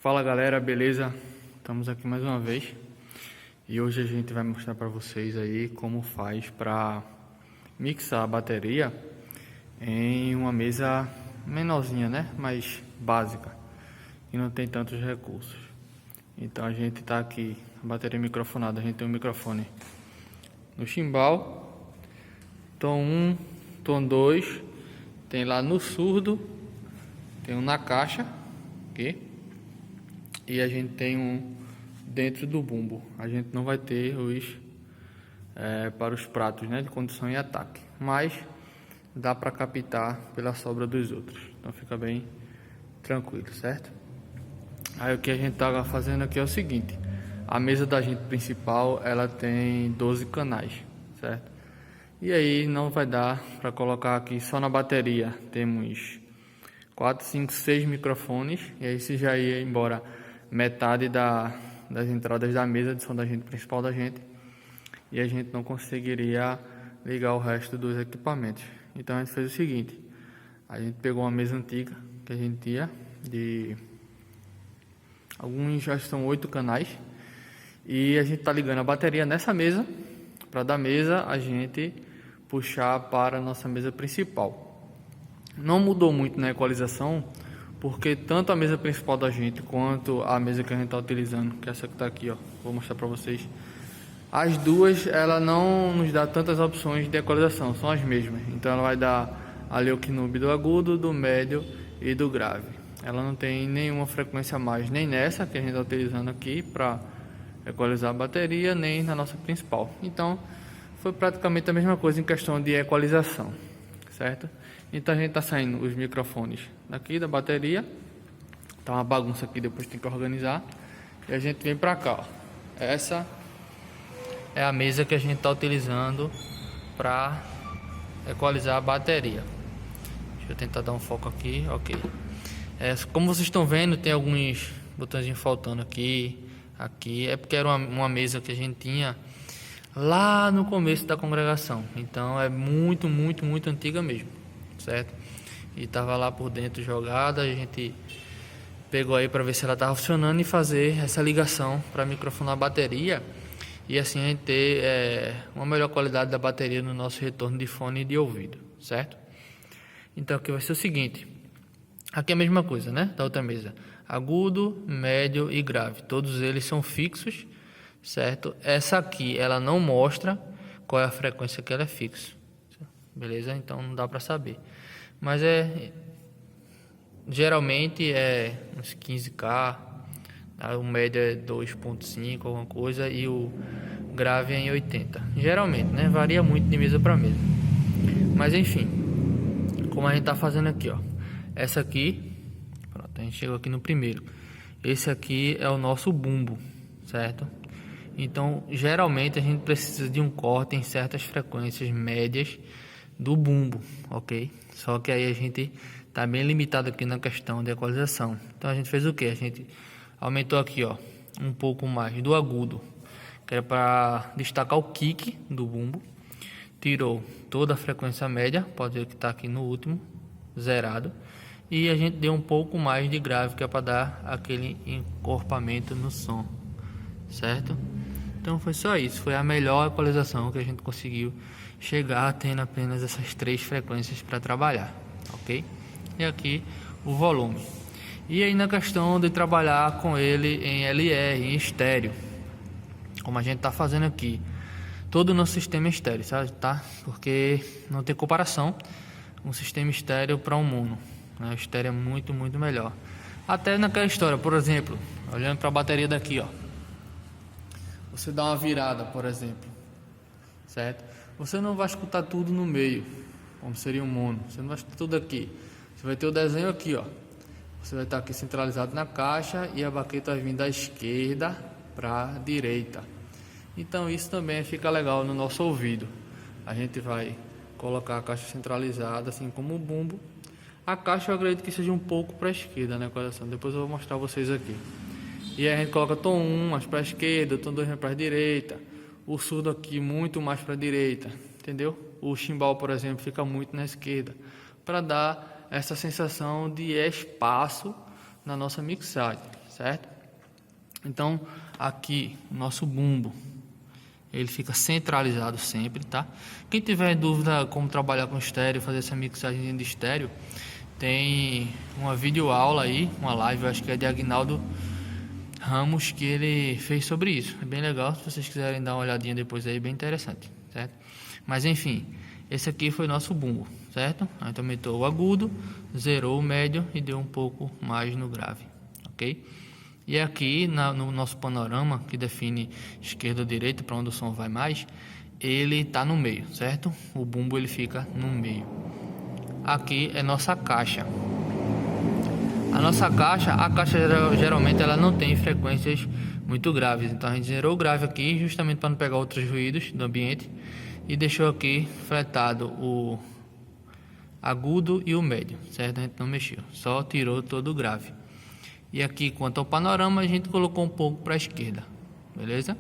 Fala galera, beleza? Estamos aqui mais uma vez e hoje a gente vai mostrar para vocês aí como faz para mixar a bateria em uma mesa menorzinha, né? Mais básica e não tem tantos recursos. Então a gente tá aqui, a bateria microfonada, a gente tem um microfone no chimbal, tom 1, tom 2, tem lá no surdo, tem um na caixa, ok? E a gente tem um dentro do bumbo. A gente não vai ter os para os pratos, né, de condução e ataque, mas dá para captar pela sobra dos outros. Então fica bem tranquilo, certo? Aí o que a gente tá fazendo aqui é o seguinte: a mesa da gente principal ela tem 12 canais, certo? E aí não vai dar para colocar aqui só na bateria. Temos 4, 5, 6 microfones e aí se já ia embora metade das entradas da mesa de som da gente principal da gente e a gente não conseguiria ligar o resto dos equipamentos. Então a gente fez o seguinte: a gente pegou uma mesa antiga que a gente tinha de alguns, já são 8 canais, e a gente tá ligando a bateria nessa mesa para da mesa a gente puxar para a nossa mesa principal. Não mudou muito na equalização, porque tanto a mesa principal da gente quanto a mesa que a gente está utilizando, que é essa que está aqui, ó, vou mostrar para vocês, as duas ela não nos dá tantas opções de equalização, são as mesmas. Então ela vai dar ali o knub do agudo, do médio e do grave. Ela não tem nenhuma frequência a mais, nem nessa que a gente está utilizando aqui para equalizar a bateria, nem na nossa principal. Então foi praticamente a mesma coisa em questão de equalização, certo? Então a gente tá saindo os microfones daqui da bateria, tá uma bagunça aqui, depois tem que organizar, e a gente vem pra cá, ó. Essa é a mesa que a gente tá utilizando para equalizar a bateria. Deixa eu tentar dar um foco aqui, ok. Como vocês estão vendo, tem alguns botõezinhos faltando aqui, é porque era uma mesa que a gente tinha lá no começo da congregação, então é muito antiga mesmo, certo? E tava lá por dentro jogada, a gente pegou aí para ver se ela tava funcionando e fazer essa ligação para microfonar a bateria e assim a gente ter uma melhor qualidade da bateria no nosso retorno de fone e de ouvido, certo? Então aqui vai ser o seguinte: aqui é a mesma coisa, né, da outra mesa, agudo, médio e grave, todos eles são fixos, certo? Essa aqui ela não mostra qual é a frequência que ela é fixa, beleza? Então não dá para saber, mas geralmente é uns 15K, o médio é 2.5 alguma coisa e o grave é em 80, geralmente, né? Varia muito de mesa para mesa, mas enfim, como a gente tá fazendo aqui, ó, essa aqui, pronto, a gente chegou aqui no primeiro. Esse aqui é o nosso bumbo, certo? Então geralmente a gente precisa de um corte em certas frequências médias do bumbo, ok? Só que aí a gente tá bem limitado aqui na questão de equalização. Então a gente fez o que? A gente aumentou aqui, ó, um pouco mais do agudo, que era para destacar o kick do bumbo. Tirou toda a frequência média, pode ver que tá aqui no último, zerado. E a gente deu um pouco mais de grave, que é para dar aquele encorpamento no som, certo? Então foi só isso, foi a melhor equalização que a gente conseguiu chegar, tendo apenas essas 3 frequências para trabalhar, ok? E aqui o volume. E aí na questão de trabalhar com ele em LR, em estéreo, como a gente está fazendo aqui, todo o nosso sistema é estéreo, sabe? Tá? Porque não tem comparação um sistema estéreo para um mono, né? O estéreo é muito melhor. Até naquela história, por exemplo, olhando para a bateria daqui, ó, você dá uma virada, por exemplo, certo? Você não vai escutar tudo no meio, como seria um mono. Você não vai escutar tudo aqui. Você vai ter o desenho aqui, ó. Você vai estar aqui centralizado na caixa e a baqueta vai vir da esquerda para a direita. Então isso também fica legal no nosso ouvido. A gente vai colocar a caixa centralizada, assim como o bumbo. A caixa eu acredito que seja um pouco para a esquerda, né, coração? Depois eu vou mostrar a vocês aqui. E aí a gente coloca tom 1 mais para a esquerda, tom 2 mais para a direita, o surdo aqui muito mais para a direita, entendeu? O chimbal, por exemplo, fica muito na esquerda, para dar essa sensação de espaço na nossa mixagem, certo? Então aqui o nosso bumbo, ele fica centralizado sempre, tá? Quem tiver dúvida como trabalhar com estéreo, fazer essa mixagem de estéreo, tem uma videoaula aí, uma live, eu acho que é de Aguinaldo Ramos, que ele fez sobre isso. É bem legal, se vocês quiserem dar uma olhadinha depois aí, bem interessante, certo? Mas enfim, esse aqui foi nosso bumbo, certo? A gente aumentou o agudo, zerou o médio e deu um pouco mais no grave, ok? E aqui no nosso panorama, que define esquerda ou direita, para onde o som vai mais, ele está no meio, certo? O bumbo ele fica no meio. Aqui é nossa caixa. A caixa geralmente ela não tem frequências muito graves, então a gente zerou o grave aqui justamente para não pegar outros ruídos do ambiente e deixou aqui fretado o agudo e o médio, certo? A gente não mexeu, só tirou todo o grave. E aqui, quanto ao panorama, a gente colocou um pouco para a esquerda, beleza?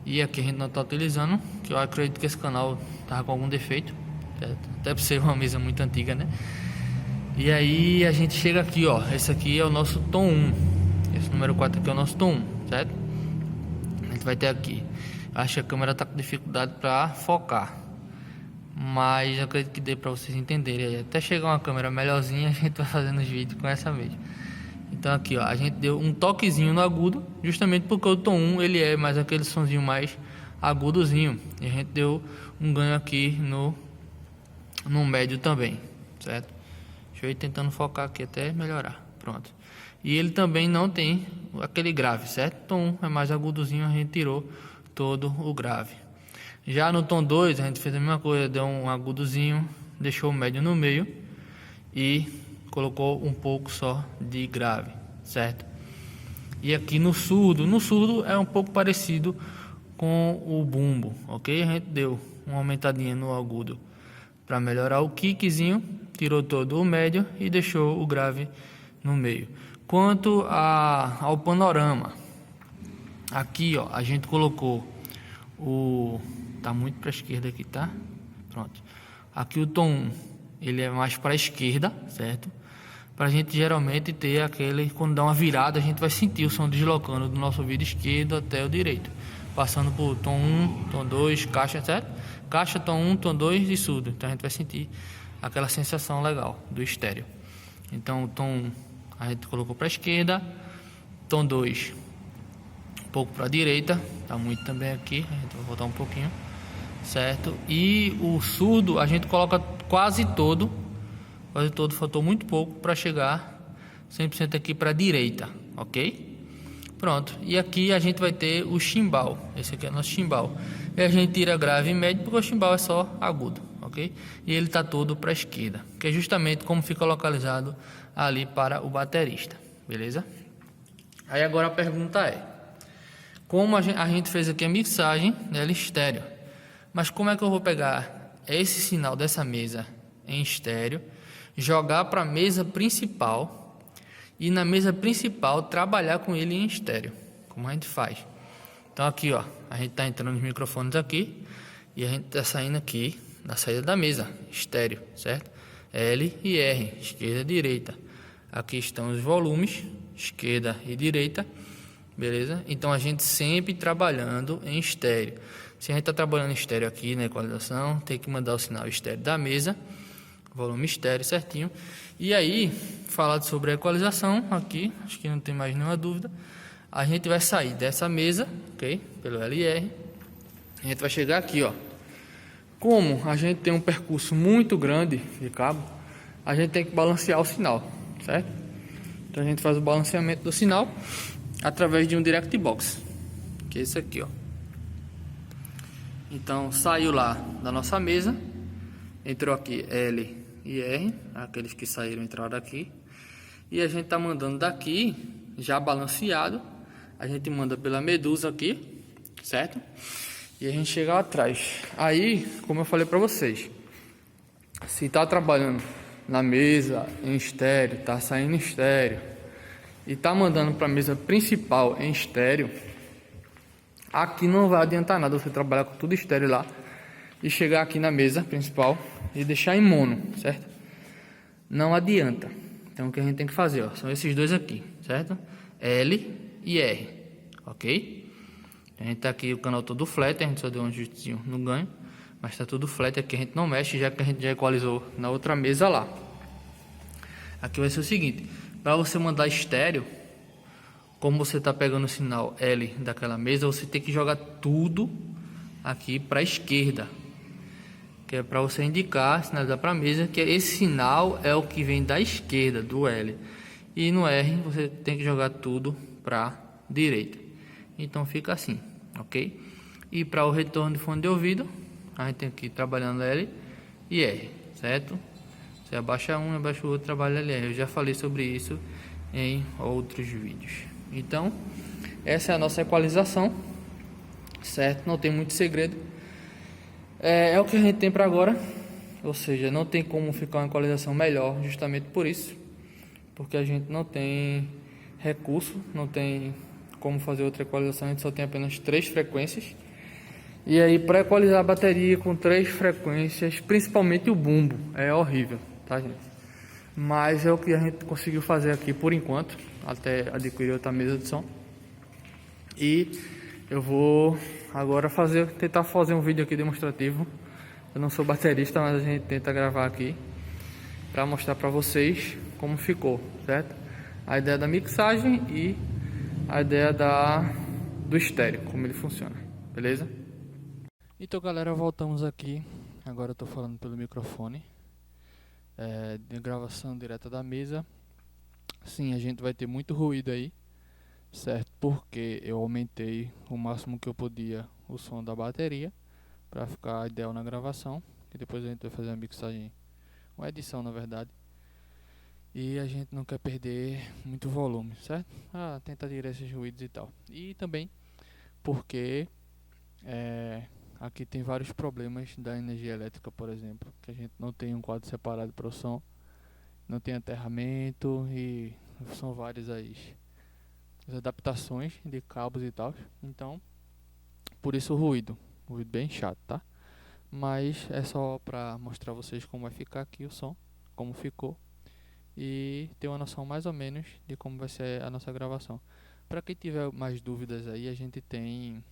E aqui a gente não está utilizando, que eu acredito que esse canal estava com algum defeito, certo? Até por ser uma mesa muito antiga, né? E aí a gente chega aqui, ó. Esse aqui é o nosso tom 1. Esse número 4 aqui é o nosso tom 1, certo? A gente vai ter aqui. Acho que a câmera está com dificuldade para focar, mas eu acredito que dê para vocês entenderem aí. Até chegar uma câmera melhorzinha, a gente vai fazendo os vídeos com essa mesmo. Então aqui, ó, a gente deu um toquezinho no agudo, justamente porque o tom 1 ele é mais aquele sonzinho mais agudozinho. E a gente deu um ganho aqui no médio também, certo? Deixa eu ir tentando focar aqui até melhorar. Pronto. E ele também não tem aquele grave, certo? Tom 1 é mais agudozinho, a gente tirou todo o grave. Já no tom 2 a gente fez a mesma coisa, deu um agudozinho, deixou o médio no meio e colocou um pouco só de grave, certo? E aqui no surdo é um pouco parecido com o bumbo, ok? A gente deu uma aumentadinha no agudo para melhorar o kickzinho, tirou todo o médio e deixou o grave no meio. Quanto ao panorama, aqui, ó, a gente colocou tá muito para a esquerda aqui, tá? Pronto. Aqui o tom 1, ele é mais para a esquerda, certo? Para a gente geralmente ter aquele, quando dá uma virada, a gente vai sentir o som deslocando do nosso ouvido esquerdo até o direito, passando por tom 1, tom 2, caixa, certo? Caixa, tom 1, tom 2 e surdo. Então a gente vai sentir aquela sensação legal do estéreo. Então o tom 1 a gente colocou para a esquerda, tom 2 um pouco para a direita, tá muito também aqui, a gente vai voltar um pouquinho, certo? E o surdo a gente coloca quase todo, faltou muito pouco para chegar 100% aqui para a direita, ok? Pronto, e aqui a gente vai ter o chimbal, esse aqui é o nosso chimbal. E a gente tira grave e médio porque o chimbal é só agudo, ok? E ele está todo para a esquerda, que é justamente como fica localizado ali para o baterista, beleza? Aí agora a pergunta é, como a gente fez aqui a mixagem dela estéreo, mas como é que eu vou pegar esse sinal dessa mesa em estéreo, jogar para a mesa principal e na mesa principal trabalhar com ele em estéreo? Como a gente faz? Então aqui, ó, a gente está entrando nos microfones aqui e a gente está saindo aqui na saída da mesa estéreo, certo? L e R, esquerda e direita. Aqui estão os volumes, esquerda e direita, beleza? Então a gente sempre trabalhando em estéreo. Se a gente está trabalhando em estéreo aqui na equalização, tem que mandar o sinal estéreo da mesa, volume estéreo certinho. E aí, falado sobre a equalização aqui, acho que não tem mais nenhuma dúvida. A gente vai sair dessa mesa, ok? Pelo LR. A gente vai chegar aqui, ó. Como a gente tem um percurso muito grande de cabo, a gente tem que balancear o sinal, certo? Então a gente faz o balanceamento do sinal através de um direct box, que é esse aqui, ó. Então saiu lá da nossa mesa, entrou aqui L e R, aqueles que saíram entraram aqui, e a gente tá mandando daqui já balanceado, a gente manda pela medusa aqui, certo? E a gente chega lá atrás. Aí, como eu falei para vocês, se tá trabalhando na mesa em estéreo, tá saindo em estéreo e tá mandando para a mesa principal em estéreo, aqui não vai adiantar nada você trabalhar com tudo estéreo lá e chegar aqui na mesa principal e deixar em mono, certo? Não adianta, Então o que a gente tem que fazer, ó, são esses dois aqui, certo? L e R, ok? A gente tá aqui o canal todo flat, a gente só deu um ajustezinho no ganho, mas tá tudo flat aqui, a gente não mexe, já que a gente já equalizou na outra mesa lá. Aqui vai ser o seguinte, para você mandar estéreo, como você tá pegando o sinal L daquela mesa, você tem que jogar tudo aqui para a esquerda, que é para você indicar, sinalizar para a mesa que esse sinal é o que vem da esquerda do L, e no R você tem que jogar tudo para direita. Então fica assim, ok? E para o retorno de fone de ouvido, a gente tem que ir trabalhando L e R, certo? Você abaixa um, abaixa o outro, trabalha L e R. Eu já falei sobre isso em outros vídeos. Então essa é a nossa equalização, certo? Não tem muito segredo. É o que a gente tem para agora, ou seja, não tem como ficar uma equalização melhor, justamente por isso, porque a gente não tem recurso, não tem como fazer outra equalização, a gente só tem apenas 3 frequências. E aí para equalizar a bateria com 3 frequências, principalmente o bumbo, é horrível, tá, gente? Mas é o que a gente conseguiu fazer aqui por enquanto, até adquirir outra mesa de som. E eu vou agora tentar fazer um vídeo aqui demonstrativo. Eu não sou baterista, mas a gente tenta gravar aqui para mostrar para vocês como ficou, certo? A ideia da mixagem e a ideia do estéreo, como ele funciona, beleza? Então galera, voltamos aqui. Agora eu tô falando pelo microfone de gravação direta da mesa. Sim, a gente vai ter muito ruído aí, certo? Porque eu aumentei o máximo que eu podia o som da bateria para ficar ideal na gravação, que depois a gente vai fazer uma mixagem, uma edição na verdade, e a gente não quer perder muito volume, certo? Tentar tirar esses ruídos e tal. E também porque aqui tem vários problemas da energia elétrica, por exemplo, que a gente não tem um quadro separado para o som, não tem aterramento e são várias aí as adaptações de cabos e tal. Então, por isso o ruído bem chato, tá? Mas é só pra mostrar a vocês como vai ficar aqui o som, como ficou, e ter uma noção mais ou menos de como vai ser a nossa gravação. Para quem tiver mais dúvidas aí, a gente tem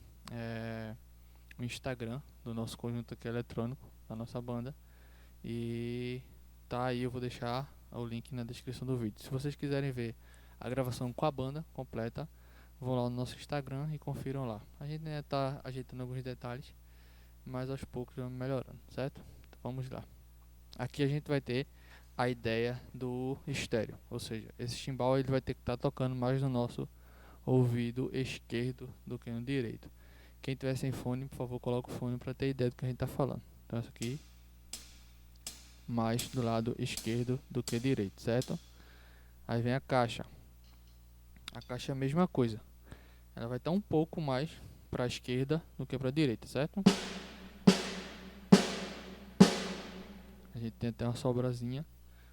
o Instagram do nosso conjunto aqui eletrônico, da nossa banda, e tá aí, eu vou deixar o link na descrição do vídeo. Se vocês quiserem ver a gravação com a banda completa, vão lá no nosso Instagram e confiram lá. A gente tá ajeitando alguns detalhes, mas aos poucos vamos melhorando, certo? Então vamos lá. Aqui a gente vai ter a ideia do estéreo, ou seja, esse chimbal ele vai ter que estar tocando mais no nosso ouvido esquerdo do que no direito. Quem tiver sem fone, por favor, coloque o fone para ter ideia do que a gente está falando. Então essa aqui mais do lado esquerdo do que direito, certo? Aí vem a caixa. A caixa é a mesma coisa. Ela vai estar um pouco mais para a esquerda do que para a direita, certo? A gente tem até uma sobrazinha.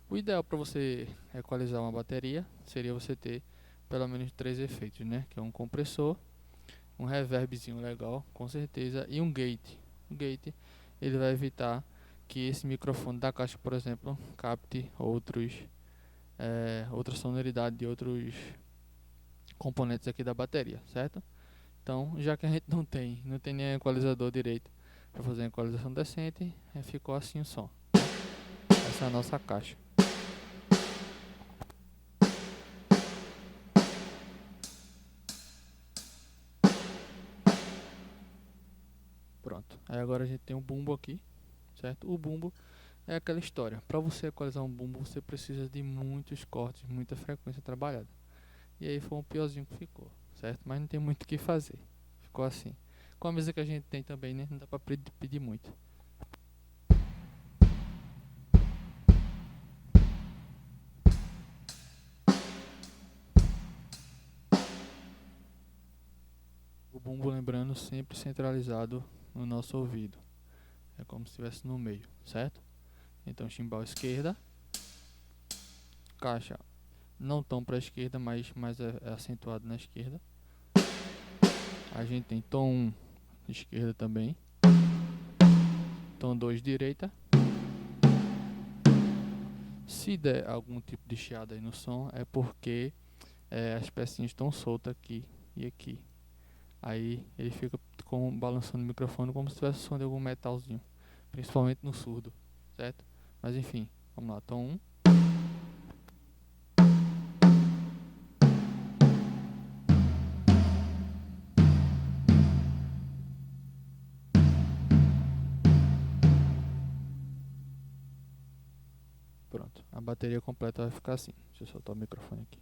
O ideal para você equalizar uma bateria seria você ter pelo menos 3 efeitos, né? Que é um compressor, um reverbzinho legal, com certeza, e um gate. O gate ele vai evitar que esse microfone da caixa, por exemplo, capte outra sonoridade de outros componentes aqui da bateria, certo? Então, já que a gente não tem nem equalizador direito para fazer uma equalização decente, ficou assim o som. Essa é a nossa caixa. Pronto. Aí agora a gente tem um bumbo aqui, certo? O bumbo é aquela história. Para você equalizar um bumbo, você precisa de muitos cortes, muita frequência trabalhada. E aí foi um piorzinho que ficou, certo? Mas não tem muito o que fazer. Ficou assim. Com a mesa que a gente tem também, né? Não dá para pedir muito. O bumbo, lembrando, sempre centralizado no nosso ouvido. É como se estivesse no meio, certo? Então, chimbal esquerda. Caixa não tão para a esquerda, mas mais acentuado na esquerda. A gente tem tom 1 esquerda também. Tom 2 direita. Se der algum tipo de chiado aí no som, é porque as pecinhas estão soltas aqui e aqui. Aí ele fica balançando o microfone como se tivesse som de algum metalzinho, principalmente no surdo, certo? Mas enfim, vamos lá, tom 1. Pronto, a bateria completa vai ficar assim. Deixa eu soltar o microfone aqui.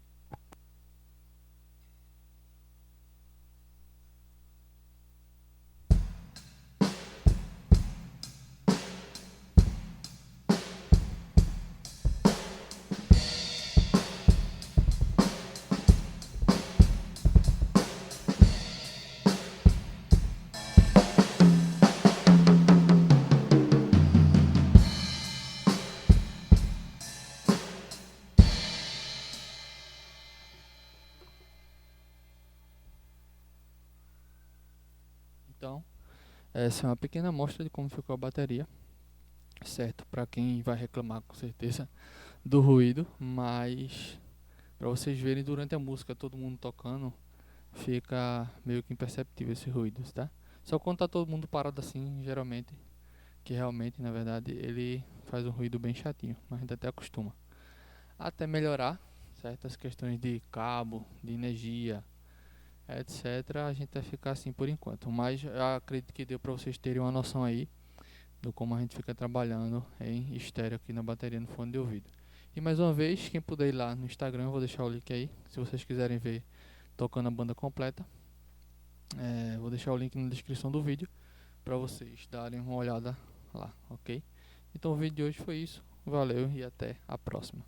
Então, essa é uma pequena amostra de como ficou a bateria, certo? Para quem vai reclamar com certeza do ruído, mas para vocês verem durante a música, todo mundo tocando, fica meio que imperceptível esse ruído, tá? Só quando tá todo mundo parado assim, geralmente, que realmente, na verdade, ele faz um ruído bem chatinho, mas a gente até acostuma. Até melhorar certas questões de cabo, de energia, etc. A gente vai ficar assim por enquanto, mas eu acredito que deu para vocês terem uma noção aí do como a gente fica trabalhando em estéreo aqui na bateria no fone de ouvido. E mais uma vez, quem puder ir lá no Instagram, eu vou deixar o link aí, se vocês quiserem ver tocando a banda completa. Vou deixar o link na descrição do vídeo para vocês darem uma olhada lá, ok? Então o vídeo de hoje foi isso, valeu e até a próxima.